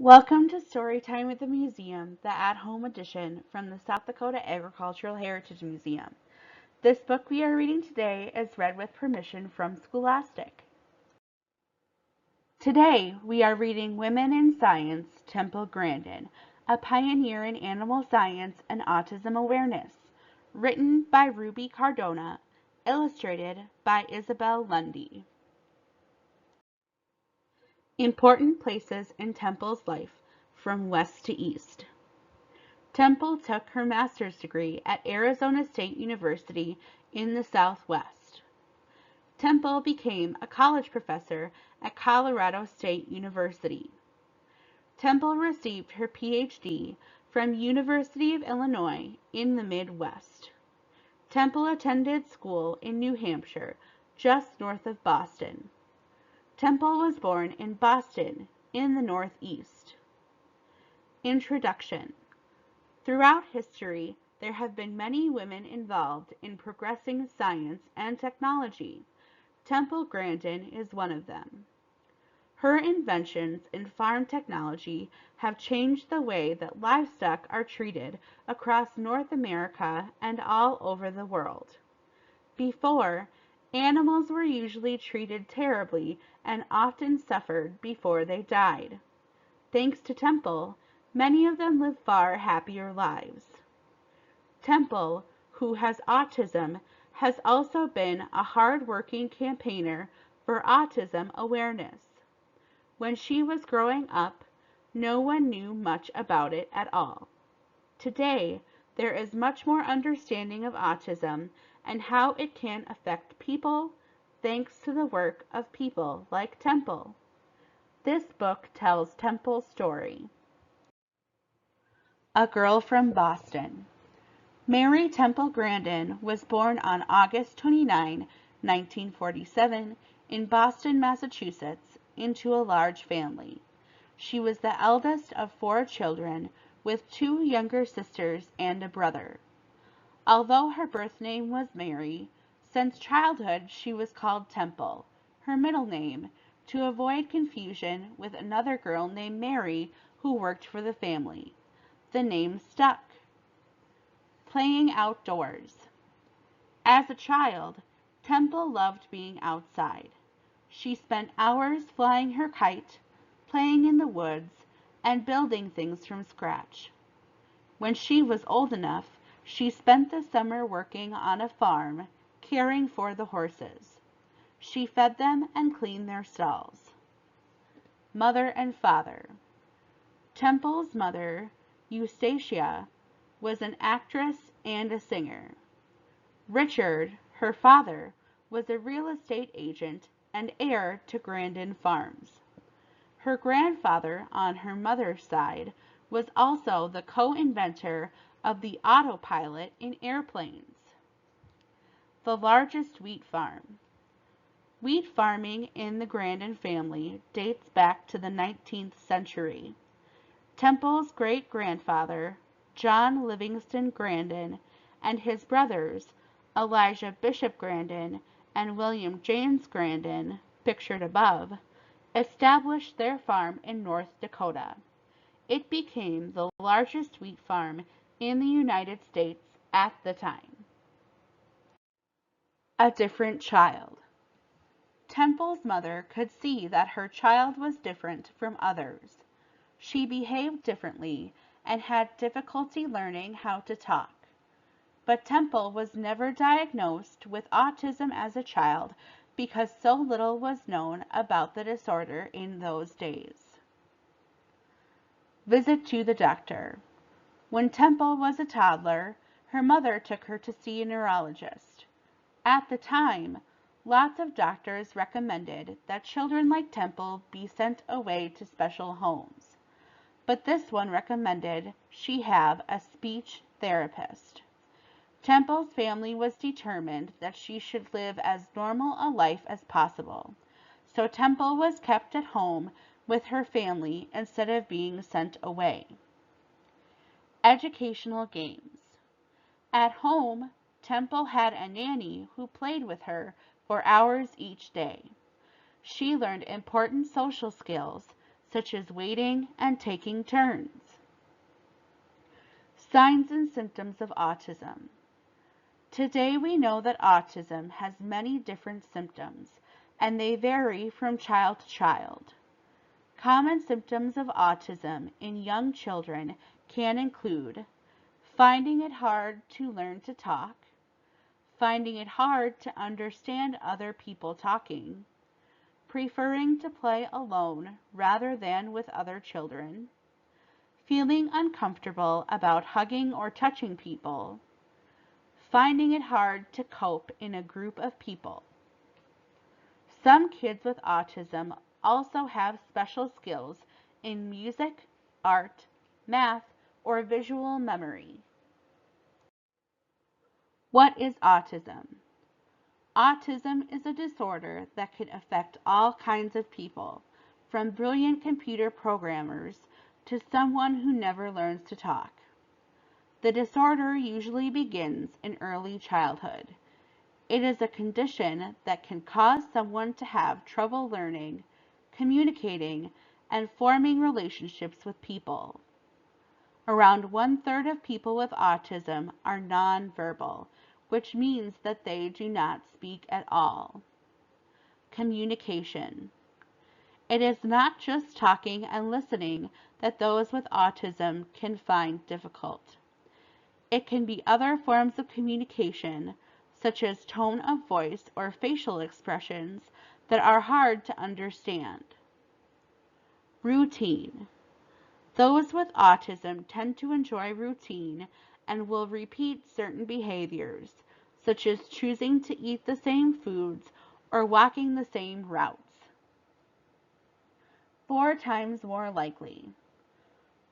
Welcome to Storytime at the Museum, the at-home edition from the South Dakota Agricultural Heritage Museum. This book we are reading today is read with permission from Scholastic. Today we are reading Women in Science, Temple Grandin, a pioneer in animal science and autism awareness, written by Ruby Cardona, illustrated by Isobel Lundie. Important places in Temple's life from west to east. Temple took her master's degree at Arizona State University in the Southwest. Temple became a college professor at Colorado State University. Temple received her PhD from University of Illinois in the Midwest. Temple attended school in New Hampshire, just north of Boston. Temple was born in Boston in the Northeast. Introduction. Throughout history, there have been many women involved in progressing science and technology. Temple Grandin is one of them. Her inventions in farm technology have changed the way that livestock are treated across North America and all over the world. Before, animals were usually treated terribly and often suffered before they died. Thanks to Temple, many of them live far happier lives. Temple, who has autism, has also been a hard-working campaigner for autism awareness. When she was growing up, no one knew much about it at all. Today, there is much more understanding of autism and how it can affect people, thanks to the work of people like Temple. This book tells Temple's story. A Girl from Boston. Mary Temple Grandin was born on August 29, 1947, in Boston, Massachusetts, into a large family. She was the eldest of 4 children, with 2 younger sisters and a brother. Although her birth name was Mary, since childhood she was called Temple, her middle name, to avoid confusion with another girl named Mary who worked for the family. The name stuck. Playing outdoors. As a child, Temple loved being outside. She spent hours flying her kite, playing in the woods, and building things from scratch. When she was old enough, she spent the summer working on a farm, caring for the horses. She fed them and cleaned their stalls. Mother and father. Temple's mother, Eustacia, was an actress and a singer. Richard, her father, was a real estate agent and heir to Grandin Farms. Her grandfather, on her mother's side, was also the co-inventor of the autopilot in airplanes. The largest wheat farm. Wheat farming in the Grandin family dates back to the 19th century. Temple's great-grandfather, John Livingston Grandin, and his brothers, Elijah Bishop Grandin and William James Grandin, pictured above, established their farm in North Dakota. It became the largest wheat farm in the United States at the time. A different child. Temple's mother could see that her child was different from others. She behaved differently and had difficulty learning how to talk. But Temple was never diagnosed with autism as a child because so little was known about the disorder in those days. Visit to the doctor. When Temple was a toddler, her mother took her to see a neurologist. At the time, lots of doctors recommended that children like Temple be sent away to special homes. But this one recommended she have a speech therapist. Temple's family was determined that she should live as normal a life as possible, so Temple was kept at home with her family instead of being sent away. Educational games. At home, Temple had a nanny who played with her for hours each day. She learned important social skills such as waiting and taking turns. Signs and symptoms of autism. Today we know that autism has many different symptoms, and they vary from child to child. Common symptoms of autism in young children can include finding it hard to learn to talk, finding it hard to understand other people talking, preferring to play alone rather than with other children, feeling uncomfortable about hugging or touching people, finding it hard to cope in a group of people. Some kids with autism also have special skills in music, art, math, or visual memory. What is autism? Autism is a disorder that can affect all kinds of people, from brilliant computer programmers to someone who never learns to talk. The disorder usually begins in early childhood. It is a condition that can cause someone to have trouble learning, communicating, and forming relationships with people. Around 1/3 of people with autism are nonverbal, which means that they do not speak at all. Communication. It is not just talking and listening that those with autism can find difficult. It can be other forms of communication, such as tone of voice or facial expressions, that are hard to understand. Routine. Those with autism tend to enjoy routine and will repeat certain behaviors, such as choosing to eat the same foods or walking the same routes. 4 times more likely.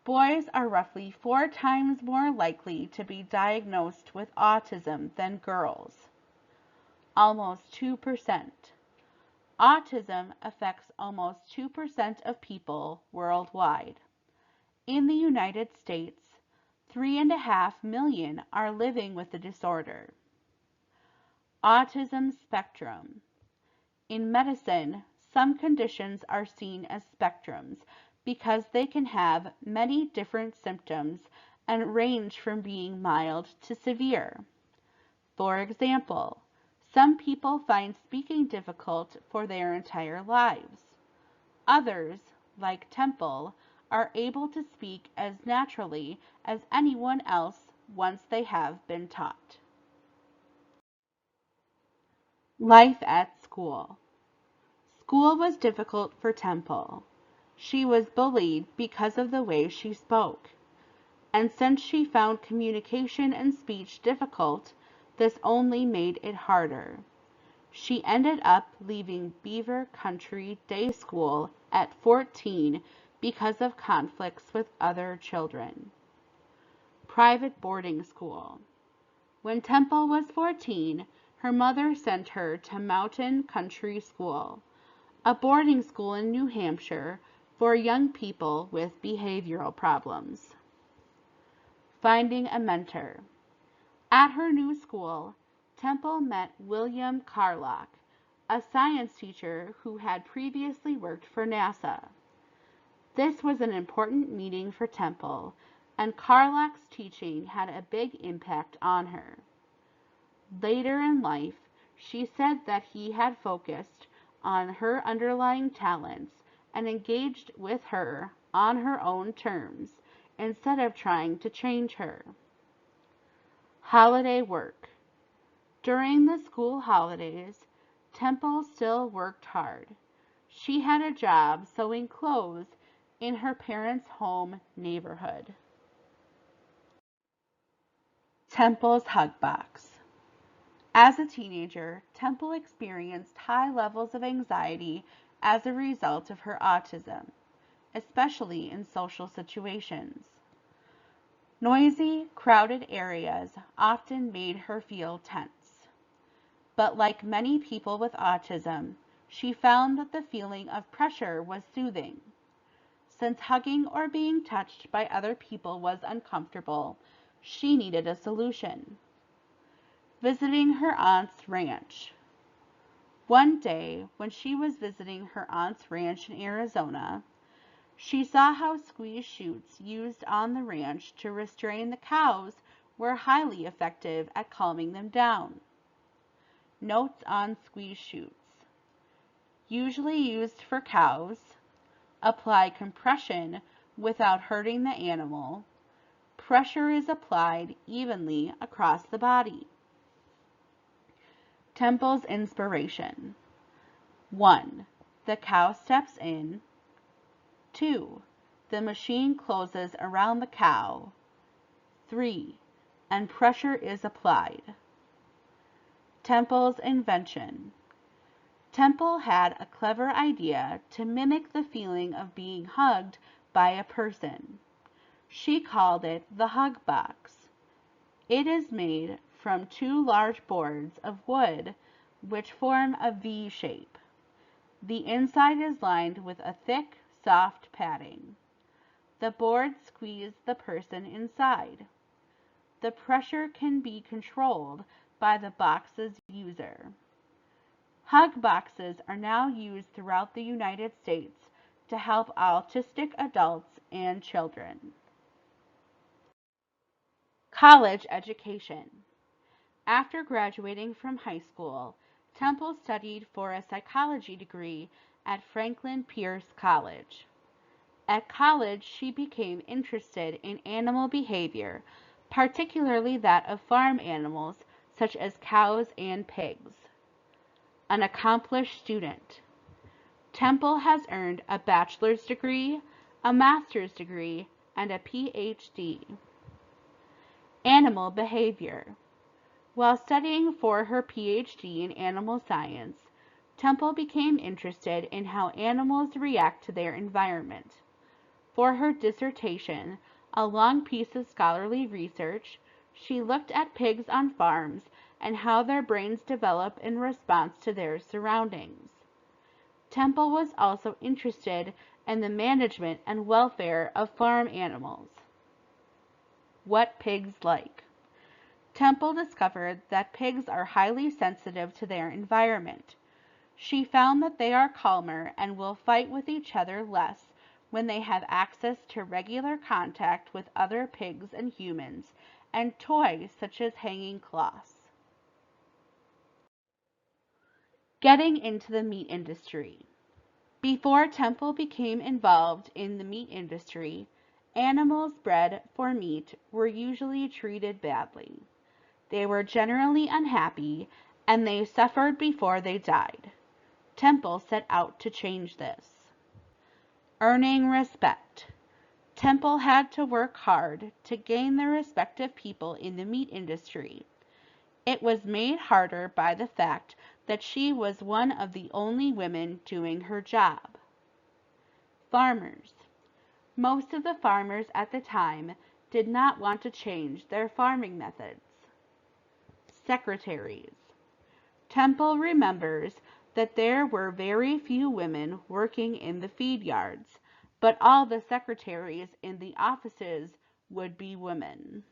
Boys are roughly 4 times more likely to be diagnosed with autism than girls. Almost 2%. Autism affects almost 2% of people worldwide. In the United States, 3.5 million are living with the disorder. Autism spectrum. In medicine, some conditions are seen as spectrums because they can have many different symptoms and range from being mild to severe. For example, some people find speaking difficult for their entire lives. Others, like Temple, are able to speak as naturally as anyone else once they have been taught. Life at school. School was difficult for Temple. She was bullied because of the way she spoke. And since she found communication and speech difficult, this only made it harder. She ended up leaving Beaver Country Day School at 14 because of conflicts with other children. Private boarding school. When Temple was 14, her mother sent her to Mountain Country School, a boarding school in New Hampshire for young people with behavioral problems. Finding a mentor. At her new school, Temple met William Carlock, a science teacher who had previously worked for NASA. This was an important meeting for Temple, and Carlock's teaching had a big impact on her. Later in life, she said that he had focused on her underlying talents and engaged with her on her own terms instead of trying to change her. Holiday work. During the school holidays, Temple still worked hard. She had a job sewing clothes in her parents' home neighborhood. Temple's hug box. As a teenager, Temple experienced high levels of anxiety as a result of her autism, especially in social situations. Noisy, crowded areas often made her feel tense. But like many people with autism, she found that the feeling of pressure was soothing. Since hugging or being touched by other people was uncomfortable, she needed a solution. Visiting her aunt's ranch. One day, when she was visiting her aunt's ranch in Arizona, She saw how squeeze chutes used on the ranch to restrain the cows were highly effective at calming them down. Notes on squeeze chutes. Usually used for cows. Apply compression without hurting the animal. Pressure is applied evenly across the body. Temple's inspiration. 1. The cow steps in. 2. The machine closes around the cow. 3. And pressure is applied. Temple's invention. Temple had a clever idea to mimic the feeling of being hugged by a person. She called it the hug box. It is made from 2 large boards of wood which form a V shape. The inside is lined with a thick, soft padding. The boards squeeze the person inside. The pressure can be controlled by the box's user. Hug boxes are now used throughout the United States to help autistic adults and children. College education. After graduating from high school, Temple studied for a psychology degree at Franklin Pierce College. At college, she became interested in animal behavior, particularly that of farm animals such as cows and pigs. An accomplished student. Temple has earned a bachelor's degree, a master's degree, and a PhD. Animal behavior. While studying for her PhD in animal science, Temple became interested in how animals react to their environment. For her dissertation, a long piece of scholarly research, she looked at pigs on farms and how their brains develop in response to their surroundings. Temple was also interested in the management and welfare of farm animals. What pigs like. Temple discovered that pigs are highly sensitive to their environment. She found that they are calmer and will fight with each other less when they have access to regular contact with other pigs and humans and toys such as hanging cloths. Getting into the meat industry. Before Temple became involved in the meat industry, animals bred for meat were usually treated badly. They were generally unhappy, and they suffered before they died. Temple set out to change this. Earning respect. Temple had to work hard to gain the respect of people in the meat industry. It was made harder by the fact that she was one of the only women doing her job. Farmers. Most of the farmers at the time did not want to change their farming methods. Secretaries. Temple remembers that there were very few women working in the feed yards, but all the secretaries in the offices would be women.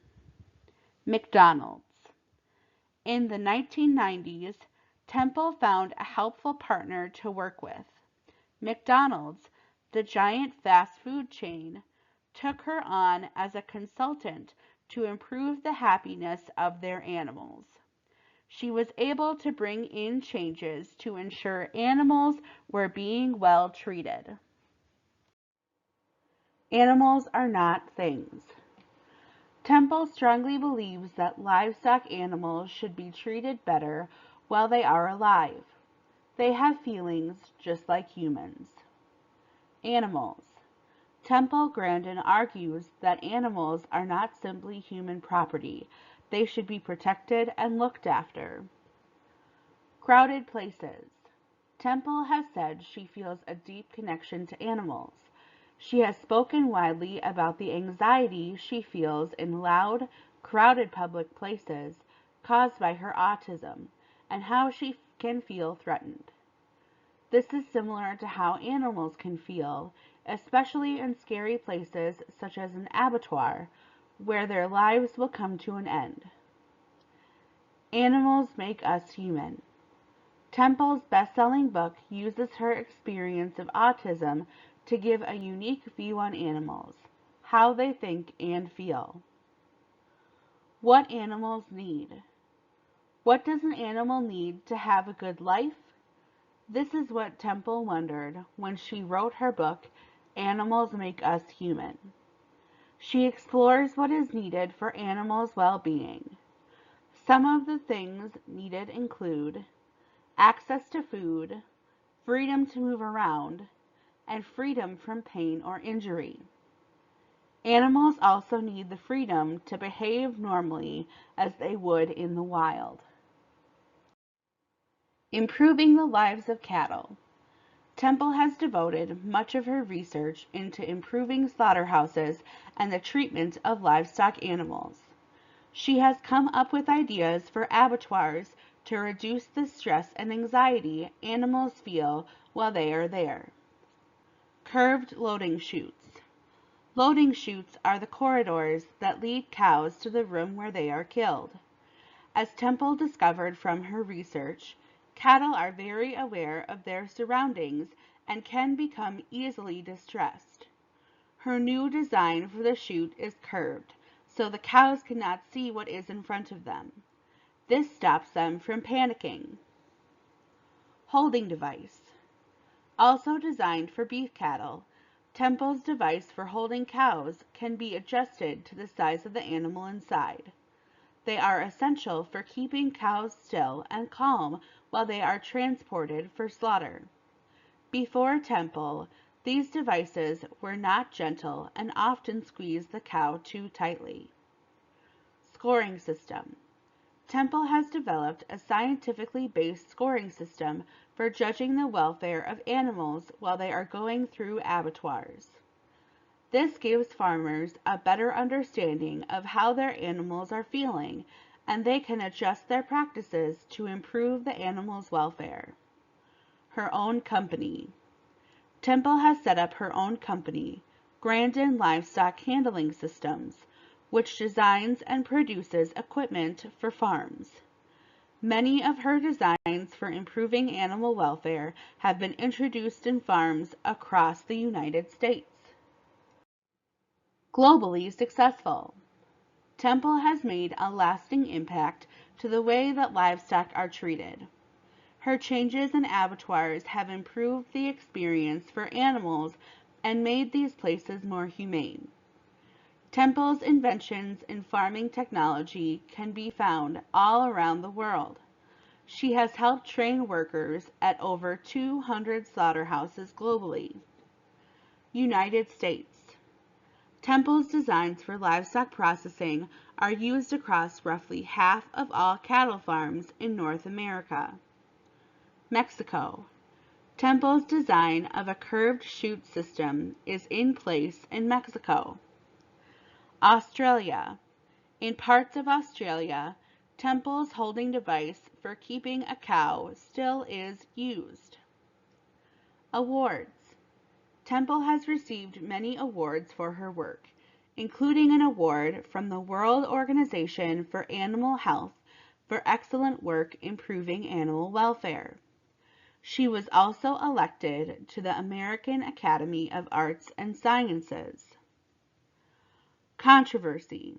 McDonald's. In the 1990s, Temple found a helpful partner to work with. McDonald's, the giant fast food chain, took her on as a consultant to improve the happiness of their animals. She was able to bring in changes to ensure animals were being well treated. Animals are not things. Temple strongly believes that livestock animals should be treated better while they are alive. They have feelings just like humans. Animals. Temple Grandin argues that animals are not simply human property. They should be protected and looked after. Crowded places. Temple has said she feels a deep connection to animals. She has spoken widely about the anxiety she feels in loud, crowded public places caused by her autism, and how she can feel threatened. This is similar to how animals can feel, especially in scary places such as an abattoir, where their lives will come to an end. Animals make us human. Temple's best-selling book uses her experience of autism to give a unique view on animals, how they think and feel. What animals need. What does an animal need to have a good life? This is what Temple wondered when she wrote her book, Animals Make Us Human. She explores what is needed for animals' well-being. Some of the things needed include access to food, freedom to move around, and freedom from pain or injury. Animals also need the freedom to behave normally as they would in the wild. Improving the lives of cattle. Temple has devoted much of her research into improving slaughterhouses and the treatment of livestock animals. She has come up with ideas for abattoirs to reduce the stress and anxiety animals feel while they are there. Curved loading chutes. Loading chutes are the corridors that lead cows to the room where they are killed. As Temple discovered from her research, cattle are very aware of their surroundings and can become easily distressed. Her new design for the chute is curved, so the cows cannot see what is in front of them. This stops them from panicking. Holding device. Also designed for beef cattle, Temple's device for holding cows can be adjusted to the size of the animal inside. They are essential for keeping cows still and calm while they are transported for slaughter. Before Temple, these devices were not gentle and often squeezed the cow too tightly. Scoring system. Temple has developed a scientifically based scoring system for judging the welfare of animals while they are going through abattoirs. This gives farmers a better understanding of how their animals are feeling, and they can adjust their practices to improve the animal's welfare. Her own company. Temple has set up her own company, Grandin Livestock Handling Systems, which designs and produces equipment for farms. Many of her designs for improving animal welfare have been introduced in farms across the United States. Globally successful. Temple has made a lasting impact to the way that livestock are treated. Her changes in abattoirs have improved the experience for animals and made these places more humane. Temple's inventions in farming technology can be found all around the world. She has helped train workers at over 200 slaughterhouses globally. United States. Temple's designs for livestock processing are used across roughly half of all cattle farms in North America. Mexico. Temple's design of a curved chute system is in place in Mexico. Australia. In parts of Australia, Temple's holding device for keeping a cow still is used. Awards. Temple has received many awards for her work, including an award from the World Organization for Animal Health for excellent work improving animal welfare. She was also elected to the American Academy of Arts and Sciences. Controversy.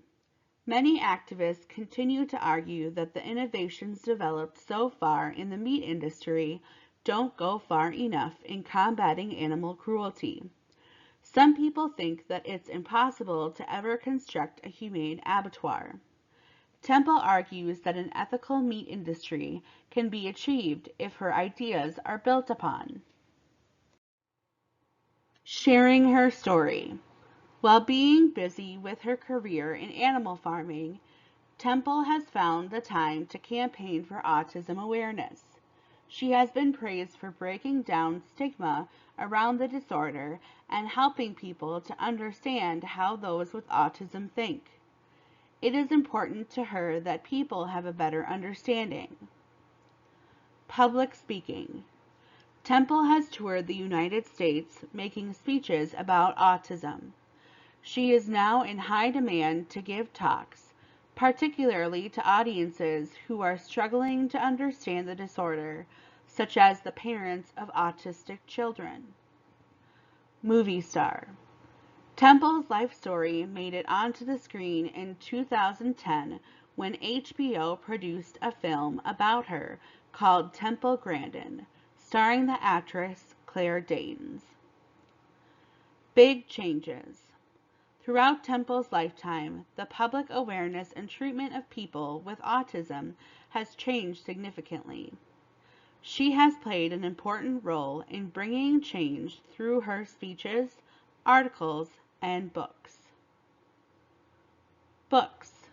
Many activists continue to argue that the innovations developed so far in the meat industry don't go far enough in combating animal cruelty. Some people think that it's impossible to ever construct a humane abattoir. Temple argues that an ethical meat industry can be achieved if her ideas are built upon. Sharing her story. While being busy with her career in animal farming, Temple has found the time to campaign for autism awareness. She has been praised for breaking down stigma around the disorder and helping people to understand how those with autism think. It is important to her that people have a better understanding. Public speaking. Temple has toured the United States making speeches about autism. She is now in high demand to give talks, particularly to audiences who are struggling to understand the disorder, such as the parents of autistic children. Movie star. Temple's life story made it onto the screen in 2010 when HBO produced a film about her called Temple Grandin, starring the actress Claire Danes. Big changes. Throughout Temple's lifetime, the public awareness and treatment of people with autism has changed significantly. She has played an important role in bringing change through her speeches, articles, and books. Books.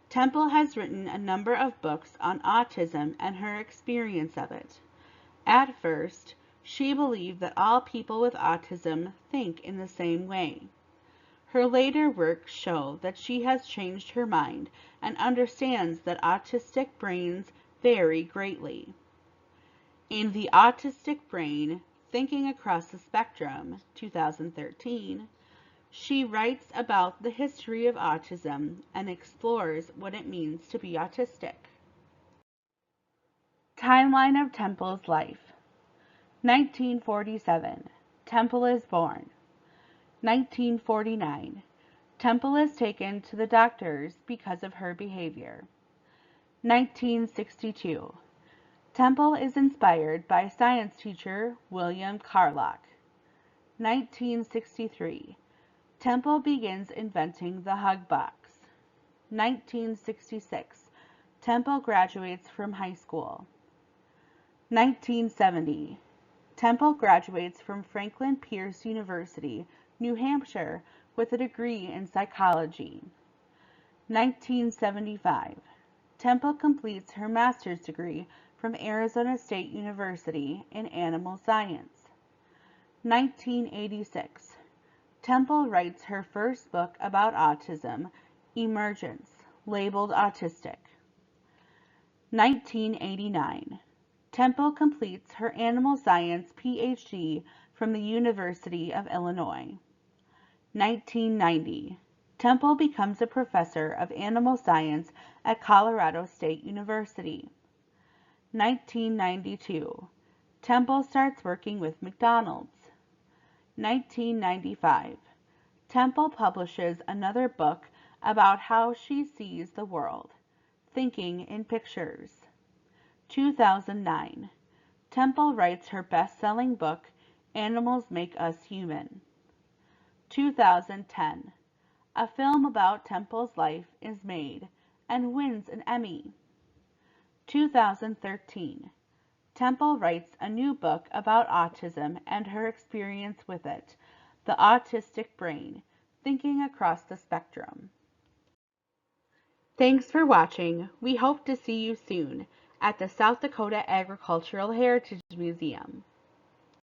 Temple has written a number of books on autism and her experience of it. At first, she believed that all people with autism think in the same way. Her later works show that she has changed her mind and understands that autistic brains vary greatly. In The Autistic Brain, Thinking Across the Spectrum, 2013, she writes about the history of autism and explores what it means to be autistic. Timeline of Temple's life. 1947. Temple is born. 1949. Temple is taken to the doctors because of her behavior. 1962. Temple is inspired by science teacher William Carlock. 1963. Temple begins inventing the hug box. 1966. Temple graduates from high school. 1970. Temple graduates from Franklin Pierce University, New Hampshire, with a degree in psychology. 1975. Temple completes her master's degree from Arizona State University in animal science. 1986. Temple writes her first book about autism, Emergence, labeled Autistic. 1989. Temple completes her animal science PhD from the University of Illinois. 1990. Temple becomes a professor of animal science at Colorado State University. 1992. Temple starts working with McDonald's. 1995. Temple publishes another book about how she sees the world, Thinking in Pictures. 2009. Temple writes her best-selling book, Animals Make Us Human. 2010. A film about Temple's life is made and wins an Emmy. 2013. Temple writes a new book about autism and her experience with it, The Autistic Brain, Thinking Across the Spectrum. Thanks for watching. We hope to see you soon at the South Dakota Agricultural Heritage Museum.